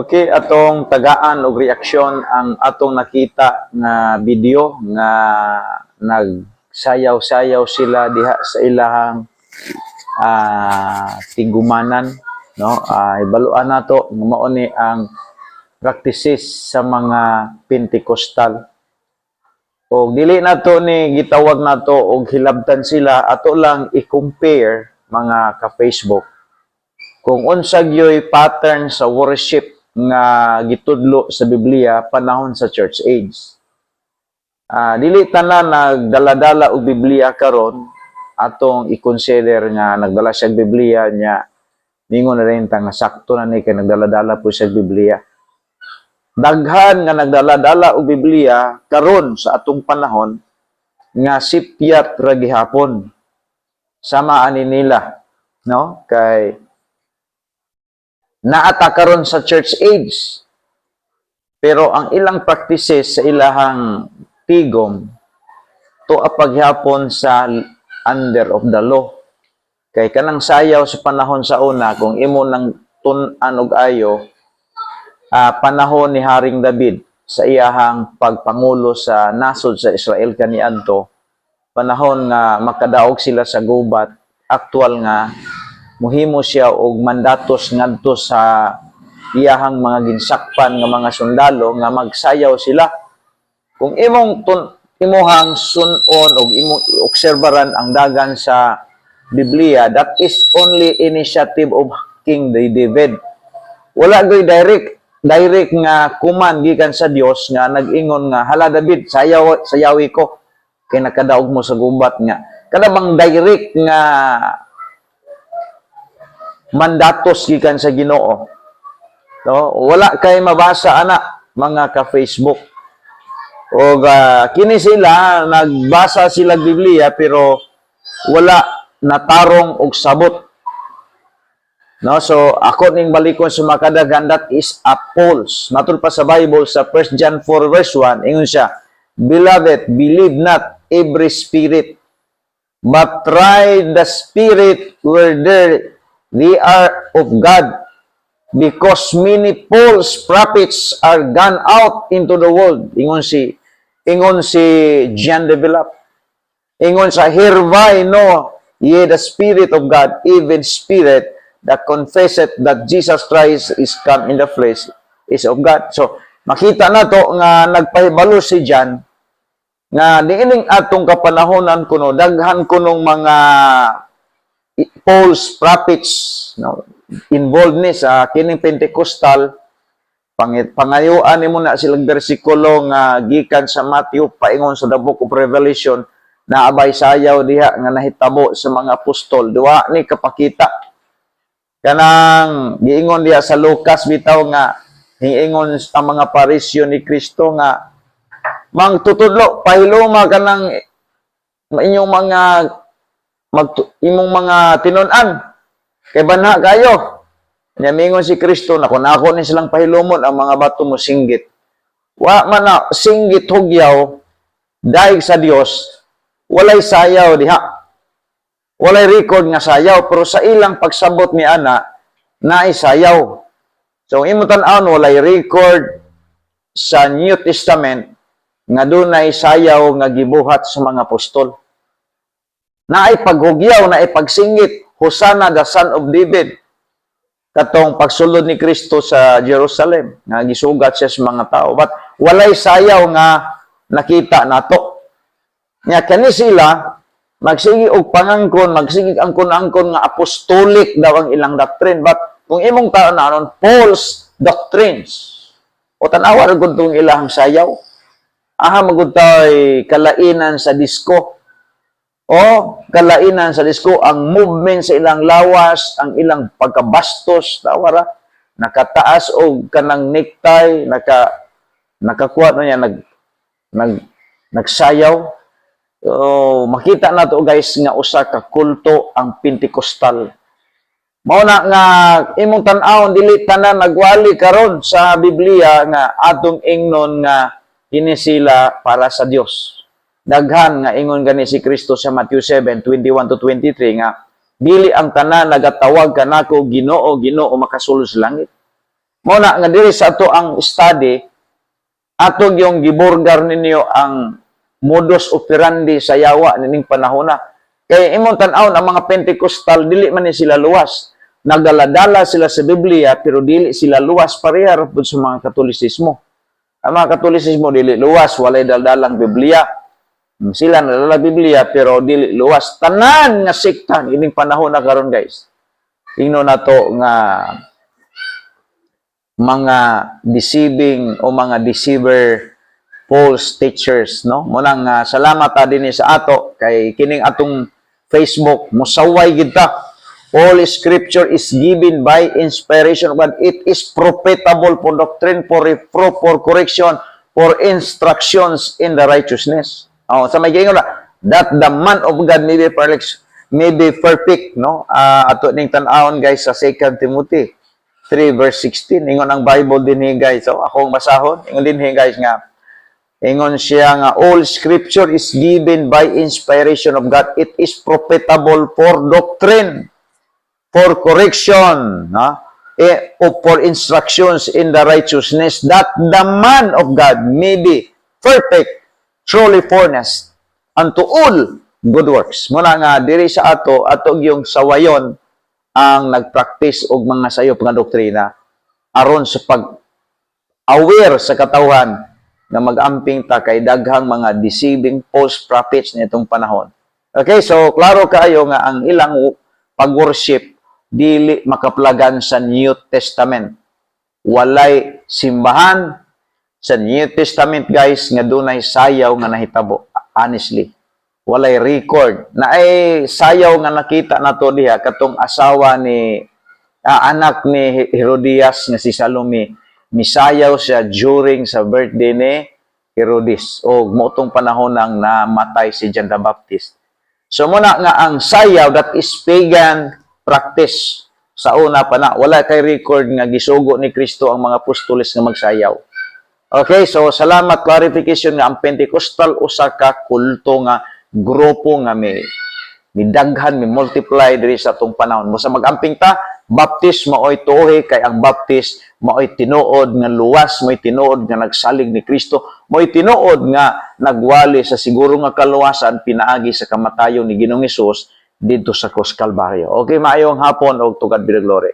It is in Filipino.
Okay, atong tagaan og reaksyon ang atong nakita nga video nga nagsayaw-sayaw sila diha sa ilahang tigumanan, no? Ibaluan nato nga mao ni ang practices sa mga Pentecostal. O dili nato ni gitawag nato og hilabtan sila, ato lang i-compare mga ka-Facebook kung unsa gyoy pattern sa worship nga gitudlo sa Biblia panahon sa church age. Dili tanan nagdala-dala og Biblia karon atong i-consider nga nagdala siya Biblia nya ningon na rin ta nga sakto na ni kay nagdala-dala po siya Biblia. Daghan nga nagdala-dala og Biblia karon sa atong panahon nga sipyat ra gihapon. Samaan nila, no? Kay naata karon sa church age. Pero ang ilang practices sa ilahang tigom tuwa paghapon sa under of the law. Kay kanang sayaw sa panahon sa una kung imo nang tun-an og ayo panahon ni Haring David sa iyahang pagpangulo sa nasod sa Israel kaniadto, panahon nga makadaog sila sa gubat, aktual nga muhimo siya og mandatos ngadto sa iyahang mga ginsakpan nga mga sundalo nga magsayaw sila. Kung imuhang sunon og imong obserbaran ang dagan sa Biblia, that is only initiative of King David. Wala goy direct nga command gikan sa Dios nga nag-ingon nga hala David sayawi ko kay nakadaog mo sa gubat nga. Kada bang direct nga mandatos gikan sa Ginoo. No, wala kay mabasa ana mga ka-Facebook. O kini sila nagbasa sila Biblia pero wala natarong og sabot. No, so ako ning balikon sa makadaghan, that is a false. Matud pa sa Bible sa 1 John 4 verse 1 ingon siya, Beloved, believe not every spirit, but try the spirit whether they are of God, because many false prophets are gone out into the world. Ingon si John Develop. Ingon sa hereby no ye the Spirit of God, even Spirit that confesseth that Jesus Christ is come in the flesh is of God. So makita na to nga nagpahibalo si John nga niining atong kapanahonan kuno daghan kunong mga false prophets, no, involved ni sa kining Pentecostal. Pangayuan nimo na silang bersikulo nga gikan sa Matthew paingon sa the book of Revelation na abay sayaw diha nga nahitabo sa mga apostol. Duwa ni kapakita kanang giingon diha sa Lucas bitaw nga hiingon ang mga parisyo ni Kristo nga mangtutudlo pahiluma kanang inyong mga imong mga tinun-an kay banha kayo. Mingon si Kristo na kung ako ni silang pahilumon ang mga bato mo singgit. Wa man na singgit hugyaw daig sa Dios, walay sayaw diha. Walay record nga sayaw, pero sa ilang pagsabot ni ana naay sayaw. So imo tan-awon walay record sa New Testament nga dunay sayaw nga gibuhat sa mga apostol. Naay paghugyaw, naay pagsinggit, Hosanna the Son of David. Katong pagsulod ni Kristo sa Jerusalem, nga gisugat siya sa mga tao. But walay sayaw nga nakita nato. Nya kani sila magsigi og pangangkon, magsigi angkon-angkon nga apostolic daw ang ilang doctrine. But kung imong taon na anon, false doctrines. O tanawa ra gud tong ilang sayaw. Aha magud tay kalainan sa disco. O kalainan sa disco ang movement sa ilang lawas, ang ilang pagkabastos, tawara, nakataas og kanang necktie, nakakuha na niya nagsayaw. Makita na to guys nga usa ka kulto ang Pentecostal. Mao na nga imong tan-awon dili tanan nagwali karon sa Biblia nga atong ingnon nga kini sila para sa Dios. Daghan nga ingon gani si Kristo sa Matthew 7:21-23 nga dili ang tanan nagatawag kanako Ginoo, Ginoo makasulod sa langit. Muna nga diri sa ato ang study, atog yung giburgar ninyo ang modus operandi sa yawa nining panahon na. Kaya imong tan-aw ang mga Pentecostal dili man ni sila luwas. Nagdaladala sila sa Biblia pero dili sila luwas pareha ra pud sa mga Katolisismo. Ang mga Katolisismo dili luwas, walay daldalang Biblia. Sila nalala Biblia pero dili luwas. Tanan nga sekta ining panahon na karon guys. Tingno na to nga mga deceiving o mga deceiver false teachers, no? Munang salamat din sa ato kay kining atong Facebook musaway gid ta. All scripture is given by inspiration of God. It is profitable for doctrine, for reproof, for correction, for instructions in the righteousness. Oh, sa may gingon that the man of God may be perfect, no? Ato ning tan-awon guys sa 2 Timothy 3 verse 16. Ingon ang Bible din guys. So akong basahon, ingon din guys nga ingon siya nga all scripture is given by inspiration of God. It is profitable for doctrine, for correction, or for instructions in the righteousness, that the man of God may be perfect, truly furnished unto all good works. Muna nga diri sa ato yung sawayon ang nagpractice og mga sayop nga doktrina aron sa pag-aware sa katawhan na mag-amping ta kay daghang mga deceiving false prophets nitong panahon. Okay, so klaro kayo nga ang ilang pag-worship dili makaplagan sa New Testament. Walay simbahan sa New Testament guys nga dunay sayaw nga nahitabo. Honestly, walay record na ay sayaw nga nakita nato diha katong asawa ni anak ni Herodias nga si Salome. Misayaw siya during sa birthday ni Herodes o motong panahon nang namatay si John the Baptist. So muna nga ang sayaw that is pagan practice sa una pa na wala kay record nga gisugo ni Kristo ang mga apostoles nga magsayaw. Okay, so salamat clarification nga ang Pentecostal usa ka kulto nga grupo nga may daghan, may multiply diri sa atong panahon. Basta mag-amping ta, Baptist maoy tuohi kay ang Baptist maoy tinuod nga luwas, maoy tinuod nga nagsalig ni Kristo, maoy tinuod nga nagwali sa siguro nga kaluwasan pinaagi sa kamatayon ni Ginoong Hesus dito sa Cross Calvario. Okay, maayong hapon og tugad bi glory.